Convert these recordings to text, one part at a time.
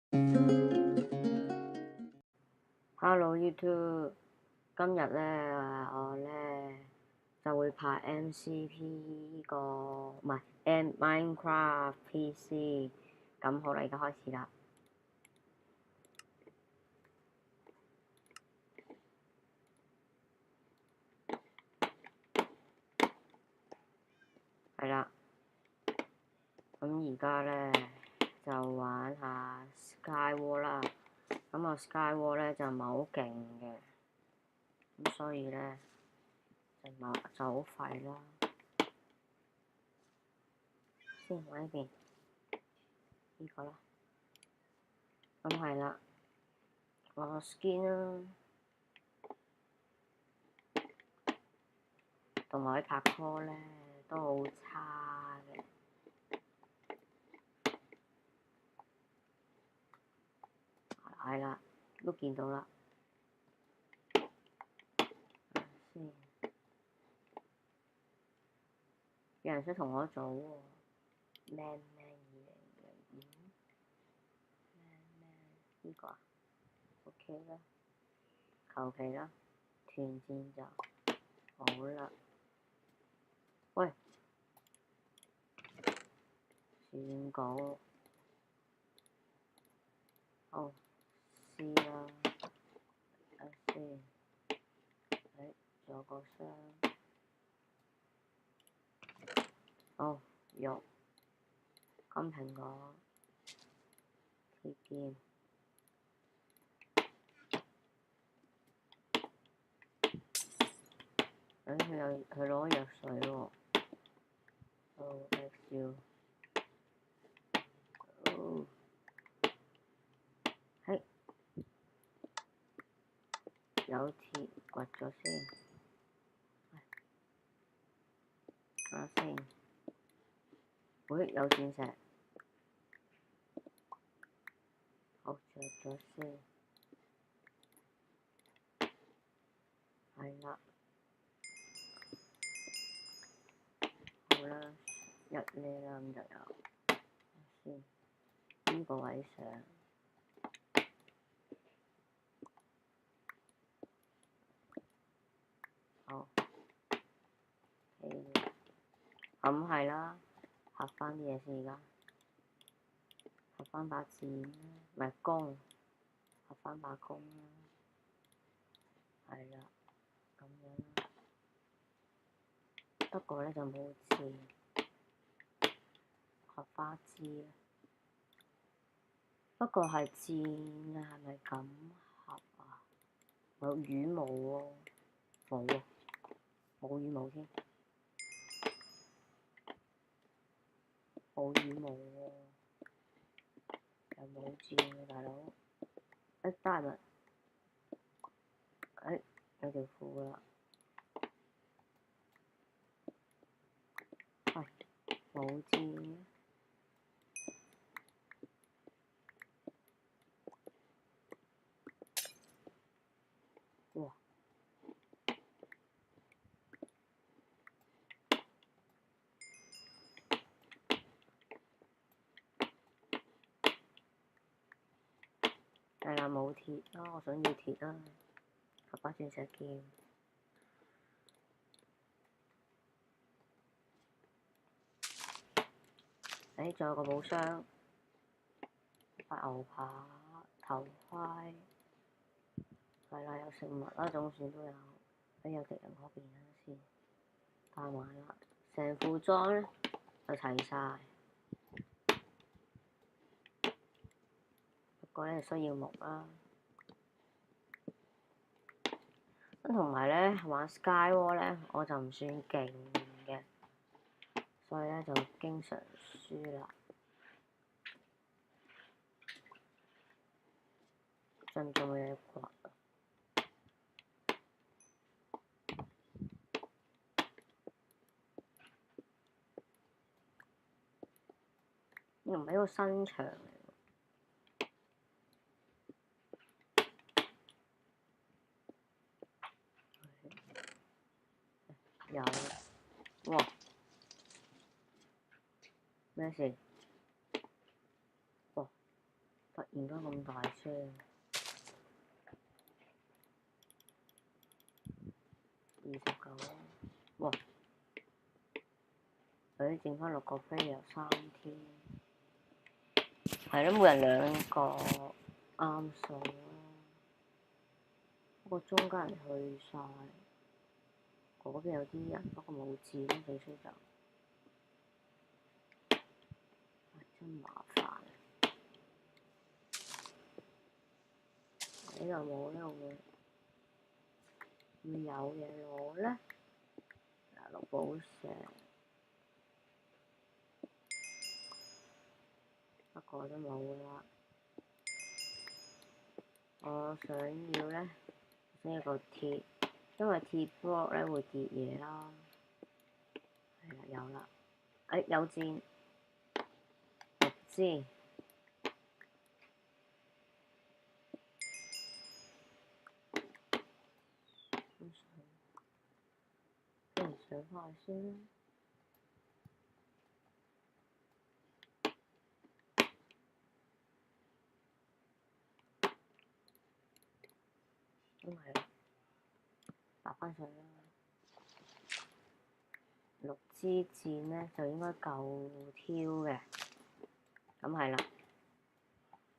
Hello YouTube，今日咧我咧就會拍 MCP 呢個唔係 Minecraft PC，咁好啦，而家開始啦。係啦，咁而家咧就玩下 Skyward 啦。咁我 Skyward 咧就唔係好勁嘅，咁所以咧就好廢啦。先玩呢邊呢個啦，咁係啦，我 skin 啦，同埋啲拍拖咧都好差嘅。係啦，都見到啦。先，有人想同我組喎，Man 2005，呢個啊 ，OK 啦，求其啦，團戰就好啦。喂，選稿，好試啦，睇先，仲有個箱，好肉，金蘋果，鐵劍。佢攞藥水喎，XU，係有鐵掘咗先，睇下先，有鑽石，好着咗先，係啦，好啦，一呢啦咁就有，先呢個位上，好，咁係啦，合翻啲嘢先而家，合翻把劍啦，唔係弓，合翻把弓啦，係啦，咁樣啦，不過咧就冇劍，合花枝啦，不過係箭啊，係咪咁合啊？有羽毛喎，冇喎，冇羽毛添，冇羽毛喎，又冇箭喎，大佬，得啦，有條褲啦，喂，冇箭，哇！係啦，冇鐵啦，我想要鐵啦，合把鑽石劍。仲有個寶箱，塊牛扒、頭盔，係啦，有食物啦，總算都有。有敵人嗰邊啦先，帶埋啦，成副裝咧就齊晒。不過咧需要木啦，咁同埋咧玩 Skyward 咧我就唔算勁嘅，所以咧就經常輸啦。仲有嘢掘啊！又唔係一個新場嚟喎，有，哇！咩事？哇！突然而家咁大聲，29啦，哇！佢剩翻6個飛又3天，係咯，每人2個啱數咯。不過中間人去晒，嗰邊有啲人，不過冇字咯，俾書就，真麻煩。呢度冇呢度會有嘢攞咧？綠寶石，不過都冇啦。我想要咧，想要個鐵，因為鐵 block 咧會跌嘢啦。係啦，有啦。有箭，6支。不如上翻去先啦。咁係啦，搭翻上啦。6支箭咧就應該夠挑嘅。咁係啦。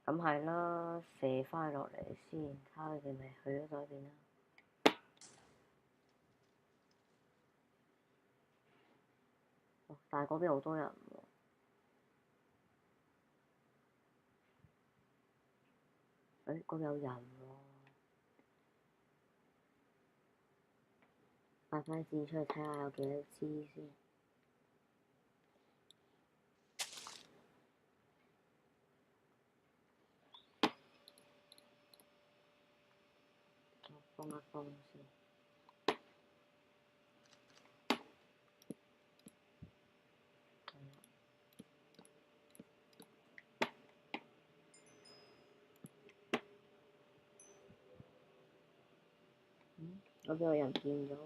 咁係啦，射翻落嚟先，睇下佢哋咪去咗嗰邊啦。但係嗰邊好多人喎。嗰邊有人喎。發翻箭出去睇下有幾多支先。我放一放先。嗰邊有人見咗喎。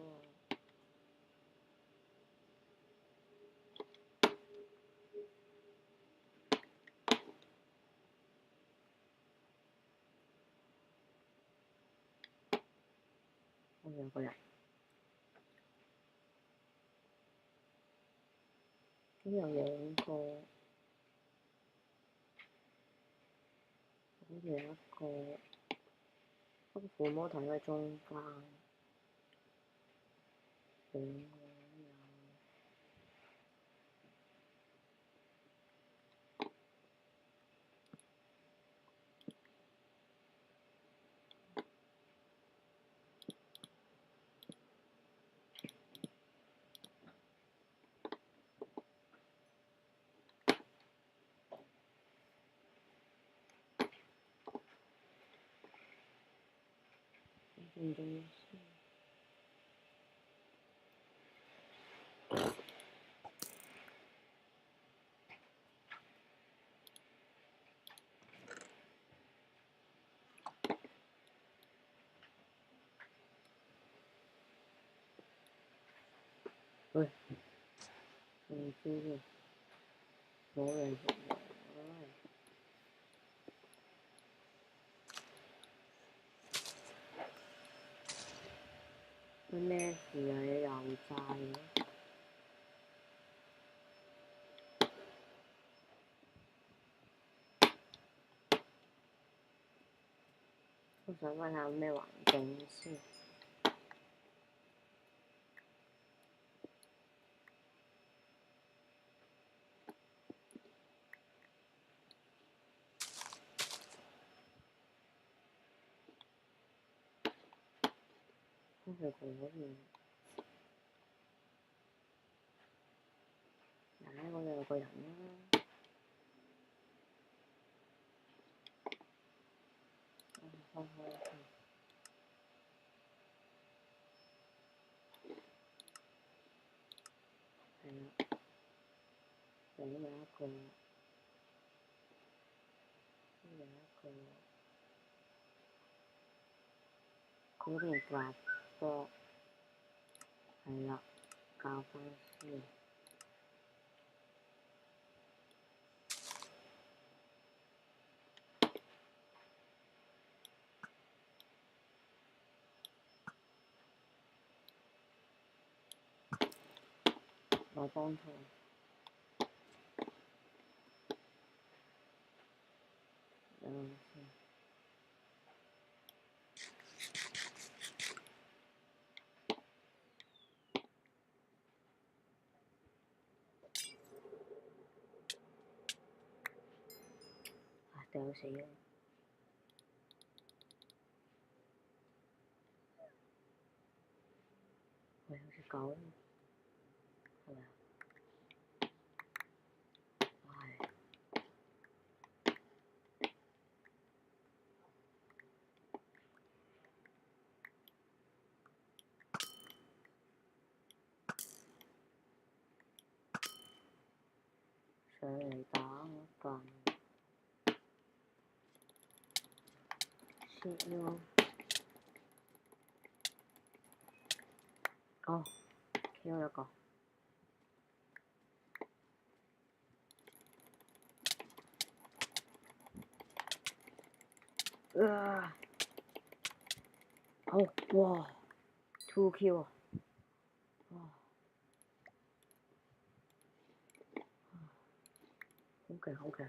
嗰邊有個人。咁有2個。嗰邊有1個。不過撫摸頭喺中間。2個。唔重要先。喂，唔知喎，冇人食喎，咩事啊？你又債嘅？我想問下咩環境先。都係嗰邊。嗰度有個人啦。開開先。係啦。有一個。有一個。佢嗰邊刮波。係啦，教翻先。我幫拖。先。唉，掉死咗。喂，好似狗，係咪啊？唉。上嚟打我笨。shit 咯。哦，Q 一個。好，哇 ，2 Q 啊！哇，好勁好勁，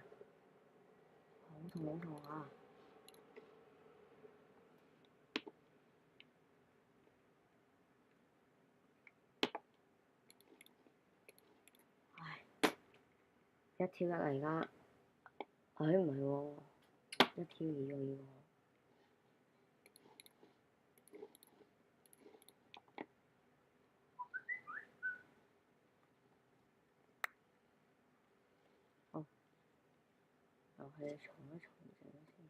好痛好痛啊！唉，1挑1啊而家，唉唔係喎，1挑2喎要。好，又係重一重整先。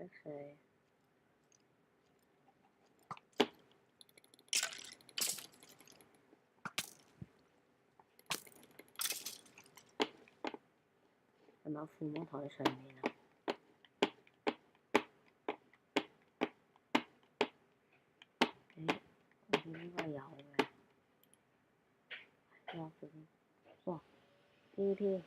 X4。係咪有附魔台喺上面啊？我見應該有嘅。哇！PVP。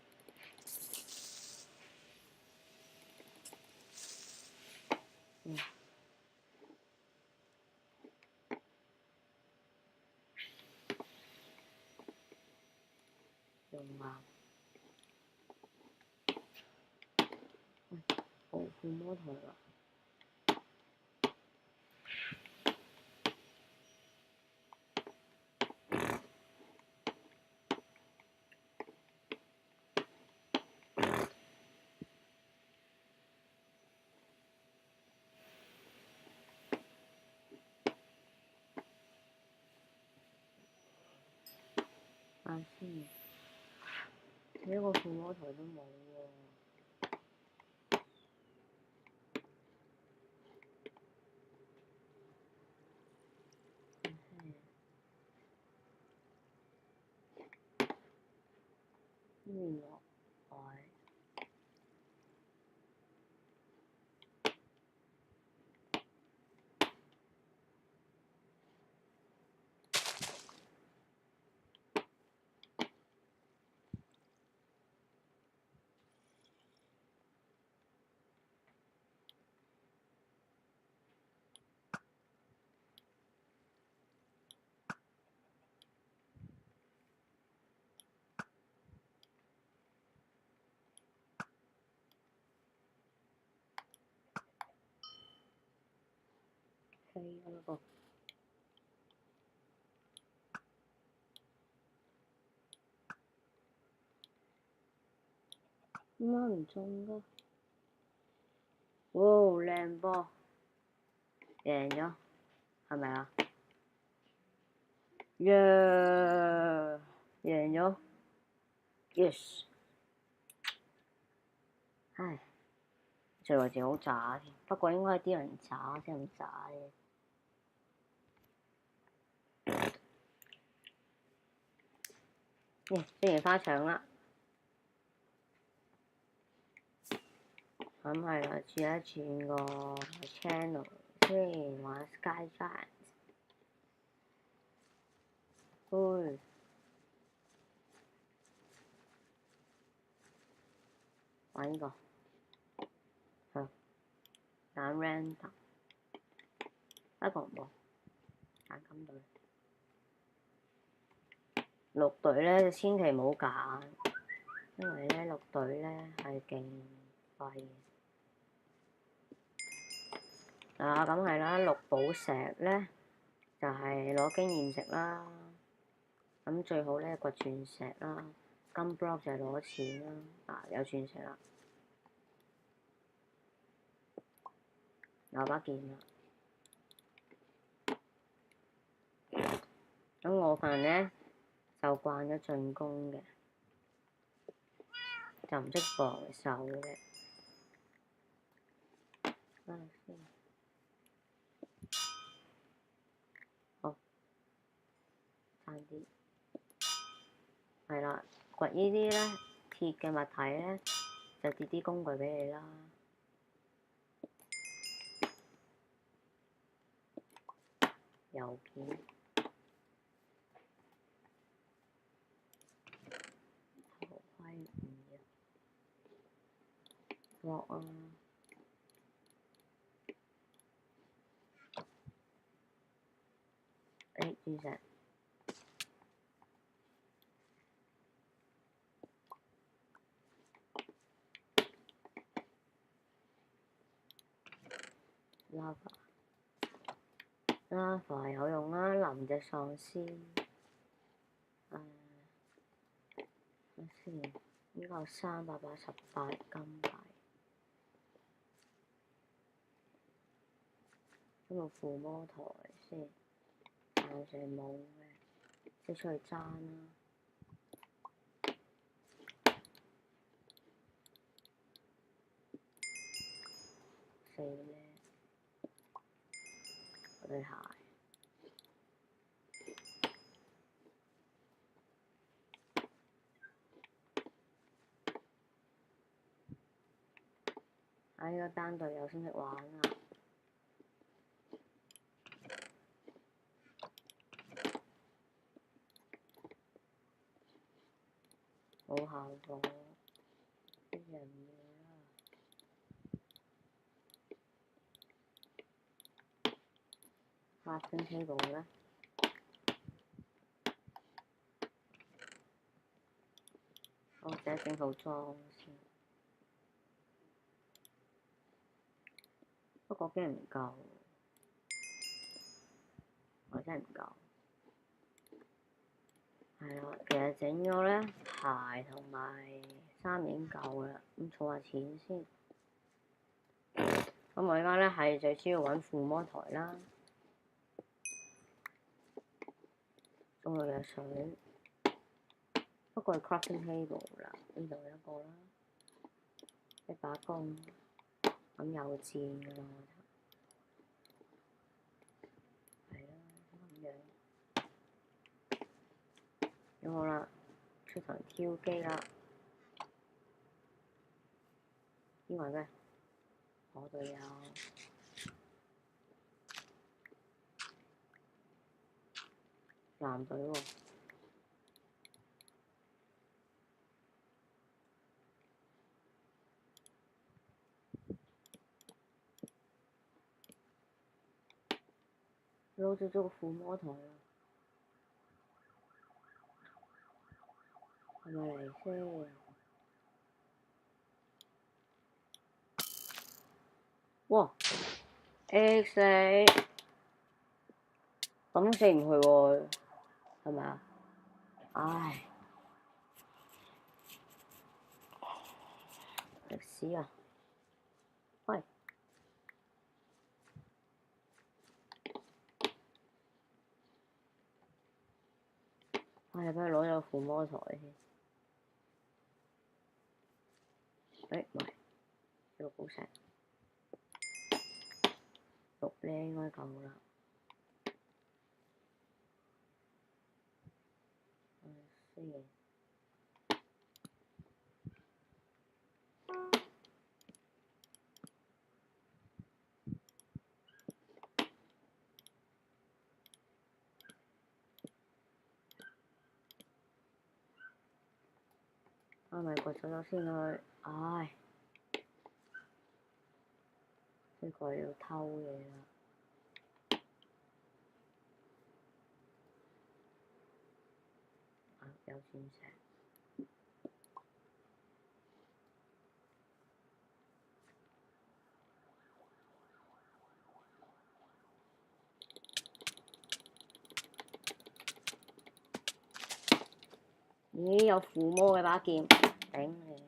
用啊！附魔台啦。先，呢個附魔台都冇喎。面落位。飛嗰個。點解唔中㗎？哇！靚波，贏咗，係咪啊？耶！贏咗 ，yes！唉，最後自己好渣添，不過應該係啲人渣先咁渣嘅。雖然花搶啦，咁係啦，轉一轉個 channel 先，玩 Sky Giant。喂，玩呢個，係揀 random，一個唔好，揀金隊。綠隊咧，千祈唔好揀，因為咧綠隊咧係勁廢嘅。咁係啦，綠寶石咧就係攞經驗值啦。咁最好咧掘鑽石啦，金 block 就係攞錢啦。有鑽石啦，有把劍啦。咁我份咧就慣咗進攻嘅，就唔識防守嘅。等下先。好，差啲。係啦，掘呢啲咧鐵嘅物體咧，就跌啲工具俾你啦。郵件。頭盔唔要。落啊！鑽石。lava 有用啦，淋隻喪屍。睇先，呢個388金幣。呢個附魔台先，暫時冇嘅，即係出去爭啦。4咧，嗰對鞋。呢個單隊友先識玩啊！冇效果，啲人唔要啦。crafting table 咧，我寫整套裝先。不過驚唔夠，我真係唔夠。係啦，其實整咗咧鞋同埋衫已經夠啦，咁儲下錢先。咁我而家咧係最主要揾附魔台啦，中藥藥水。不過係 crafting table 啦，呢度有一個啦，一把弓，咁有箭㗎啦，係啦，咁樣。咁好啦，出場挑機啦。邊位咩？我隊友。藍隊喎。攞咗個附魔台啊！係咪嚟先？哇 ！X 咁死唔去喎，係咪啊？唉，歷史啊！喂，唉，俾佢攞咗附魔台先。唔係，綠寶石，綠咧應該夠啦。先。係咪掘咗先去？唉，呢個要偷嘢啦！有鑽石。咦，有附魔嘅把劍，頂你！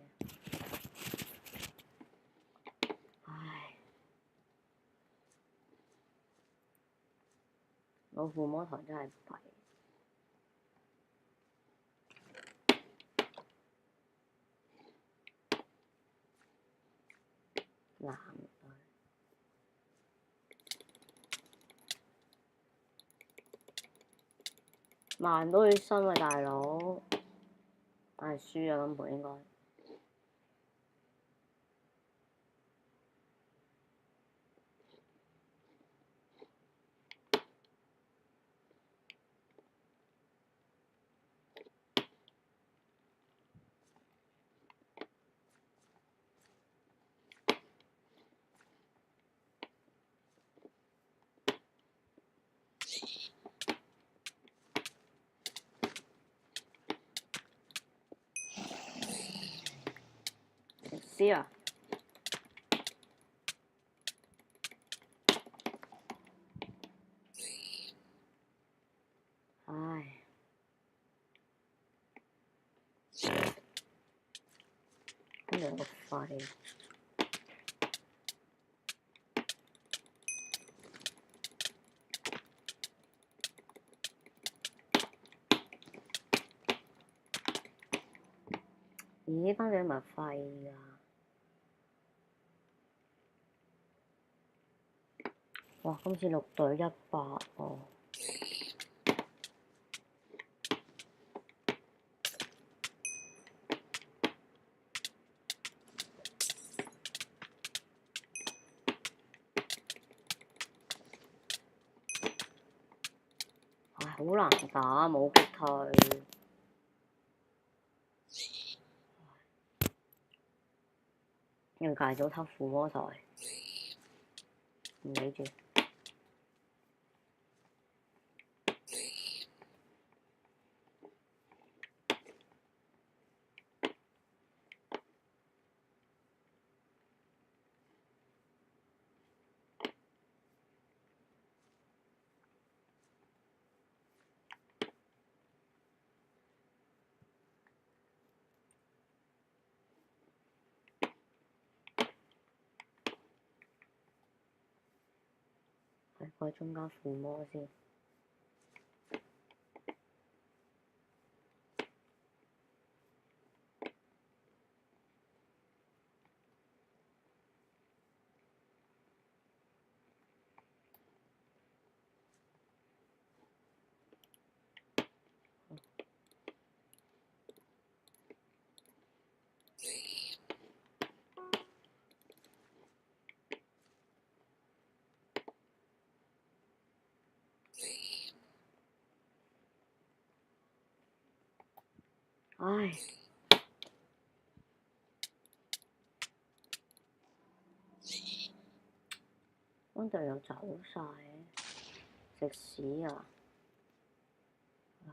唉，冇附魔台真係弊。藍隊，萬都要身啊，大佬！唉，輸啊，今盤應該。知啊！唉，跟住個肺。咦，班長咪廢㗎！哇，今次6隊100喎。唉，好難打，冇擊退。因為戒咗偷附魔台，唔理住。係過中間附魔先。唉，班隊友走晒，食屎啊！唉，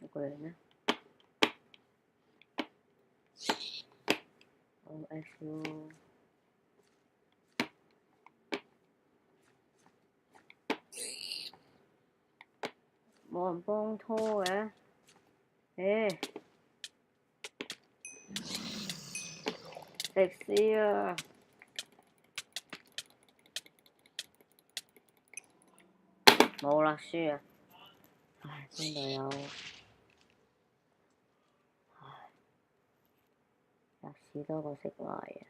一個人呢？OXU 冇人幫拖嘅，食屎啊！冇啦，輸啊！唉，班隊友，唉，食屎多過食賴啊！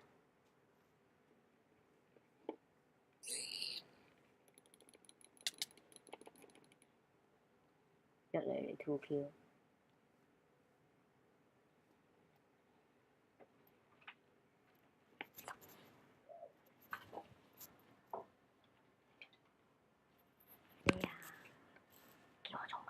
一嚟 2Q。咩啊？叫我做乜？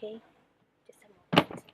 OK， just a moment。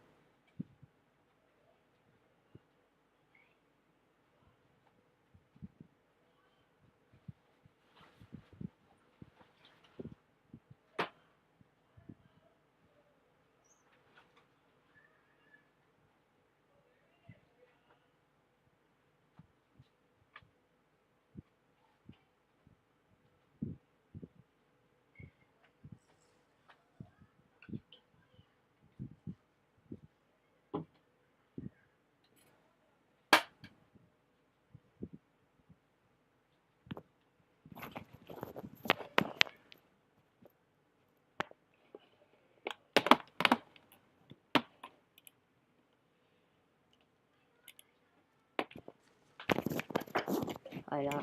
係啦，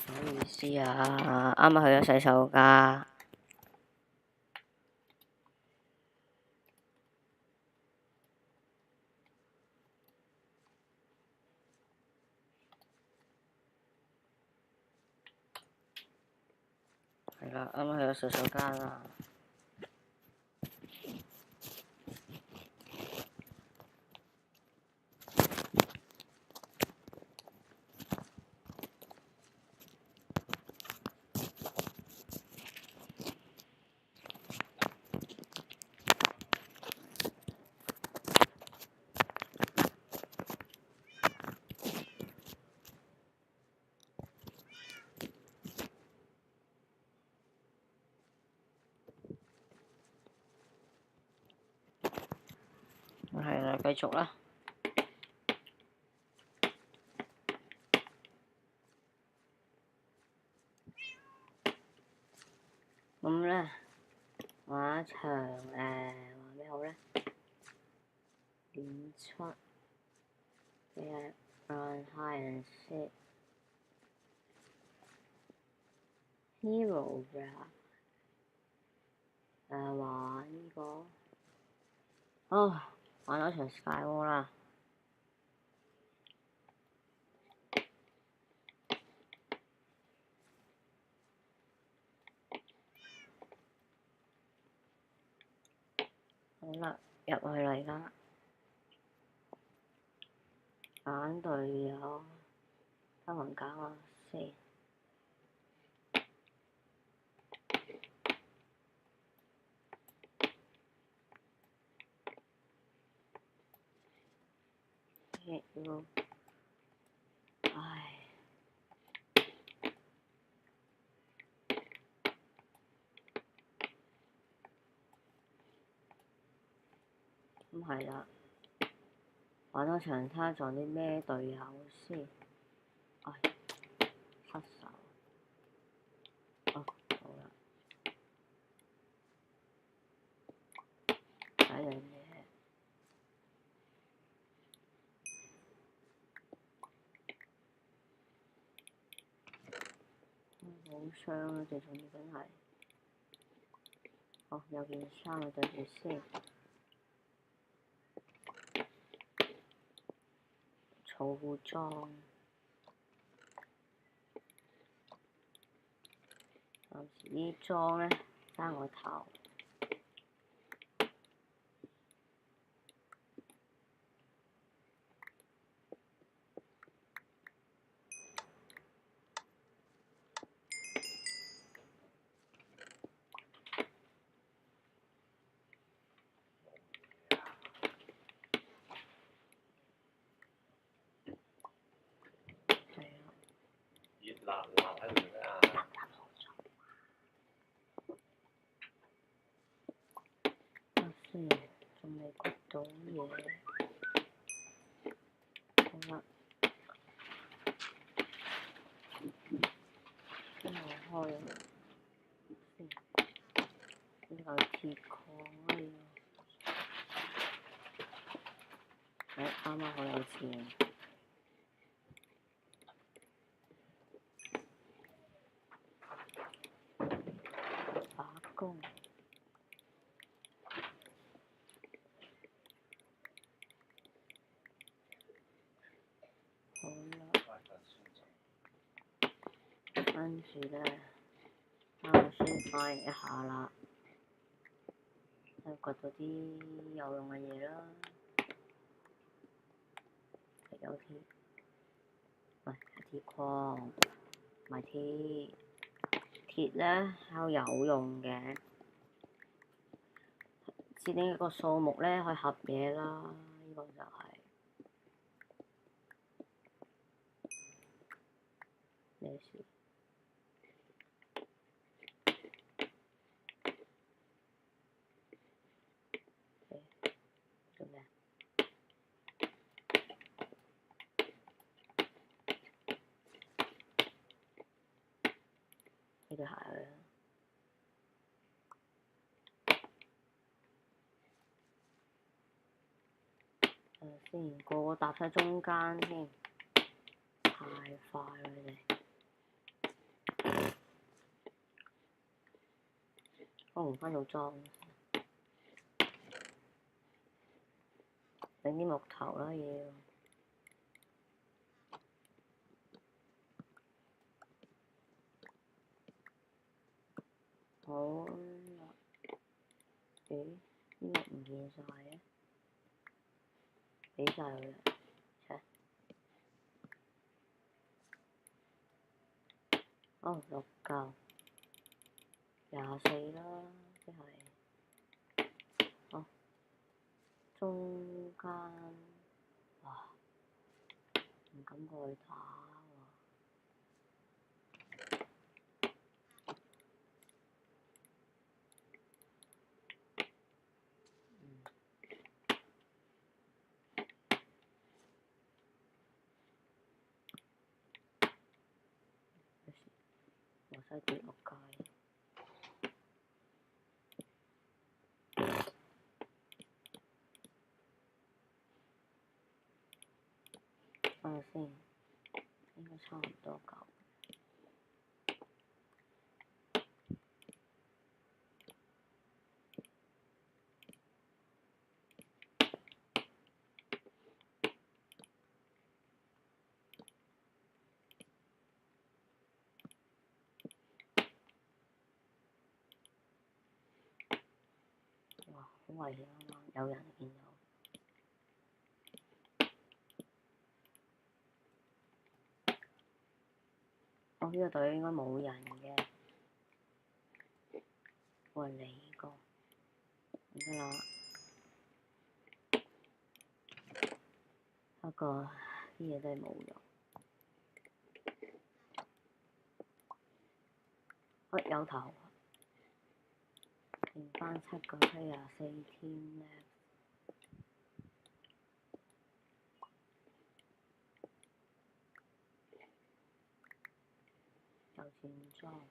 唔好意思啊，啱啱去咗洗手間。係啦，啱啱去咗洗手間啦。係啦，繼續啦。咁咧，玩一場玩咩好咧？演出嘅 Run Hide and Seek Hero 嘅玩呢個，玩咗場 Skyward 啦。好啦，入去啦而家。揀隊友，得閒揀下先。唉，咁係啦，玩多場睇下撞啲咩隊友先。唉，失手。好啦，第一樣嘢。好傷啊！最重要緊係，有件衫啊，對住先。草裝，暫時呢裝咧爭個頭。辣喺度咩啊？先，仲未焗到嘢。好啦，跟住開先。呢個鐵礦呢個，啱啱好有錢。打工。好啦，跟住咧，我先翻譯一下啦。睇去掘到啲有用嘅嘢啦，有鐵，唔係鐵礦，唔係鐵。鐵咧係有用嘅，設定一個數目咧可以合嘢啦，呢個就係咩事？做咩？呢對鞋啦。先個個搭喺中間先，太快啦你哋。我換翻套裝，整啲木頭啦要。好啦，咦？呢個唔見晒嘅，俾晒佢啦，切。哦，6嚿，24啦，即係，哦，中間，哇，唔敢過去打喎。我使跌落街。睇下先，應該差唔多夠。哇！好危險啊！有人見到。我呢個隊應該冇人嘅，我係你個，唔得啦。不過啲嘢都係冇用。有頭，剩翻7個74天咧。有錢裝。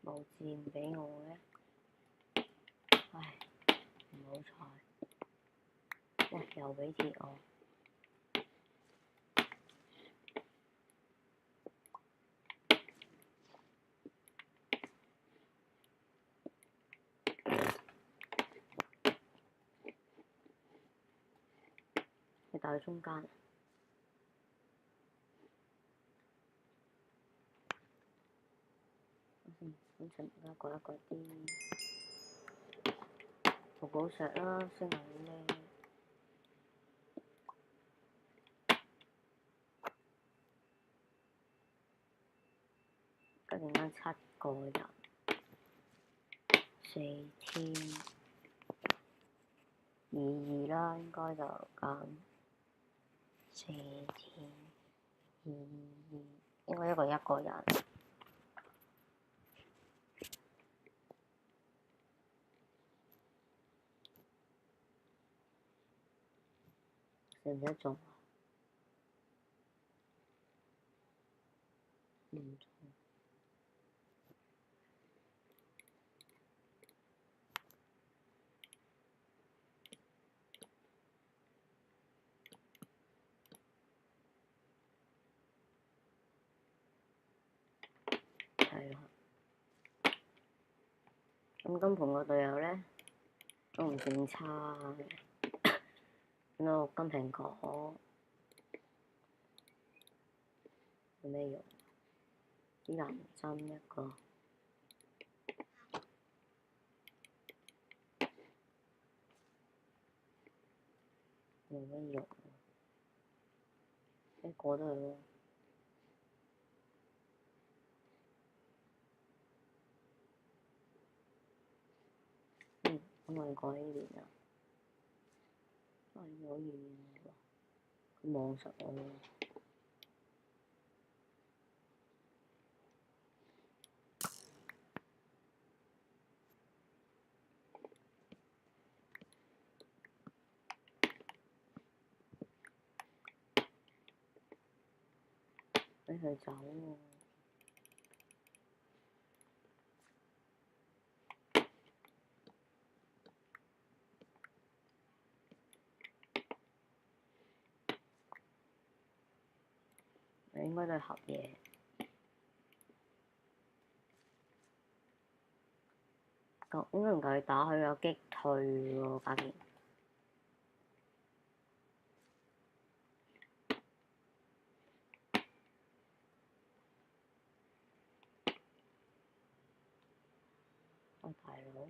冇箭俾我嘅，唉，唔好彩。哇！又俾鐵我。你帶去中間。咁陣而家掘一掘啲淘寶石啦，先係咧。跟住啱7個人，4天22啦，應該就咁。4天22，應該一個人。使唔使種啊？唔種。係咯。咁金盤個隊友咧都唔算差嘅，見到金蘋果。有咩用？啲銀針一個，冇咩用，一個都係咯。可唔可以改呢邊啊？可以喎，佢望實我喎。俾佢走喎。應該都係合嘢。應該唔夠佢打，佢有擊退喎，家健。大佬。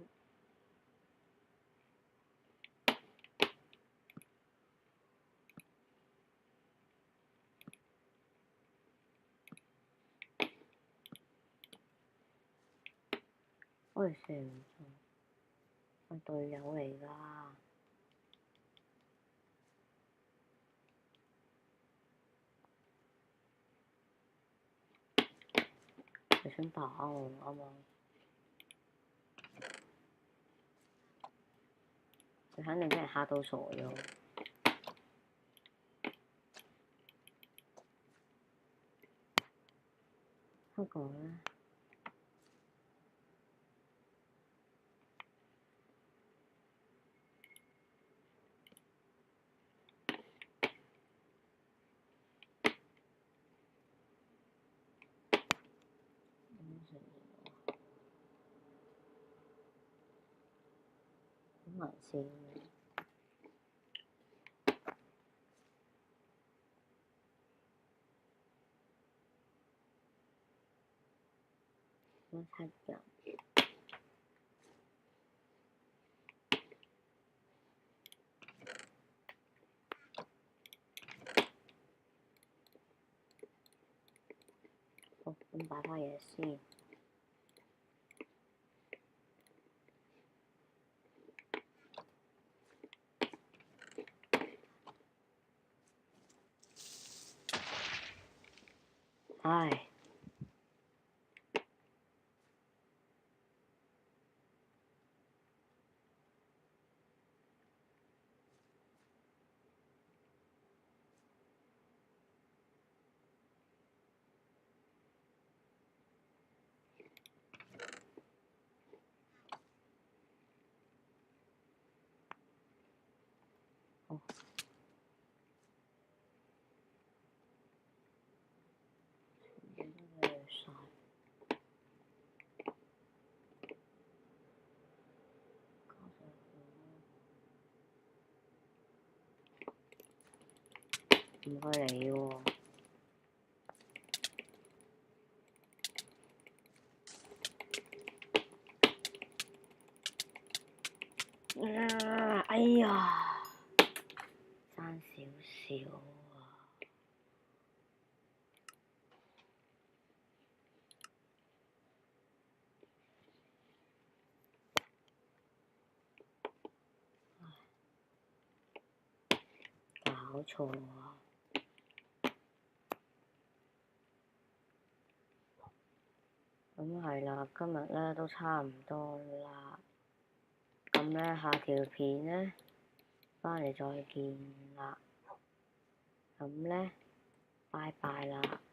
喂，射唔中，係隊友嚟㗎。佢想打我啱啱。佢肯定俾人嚇到傻咗。不過呢，好難笑。乜柒人？好，咁擺翻嘢先。唉。好。唔該你喎。哎呀，爭少少啊！搞錯啊！咁係啦，今日咧都差唔多啦。咁咧下條片咧，返嚟再見啦。咁咧，拜拜啦〜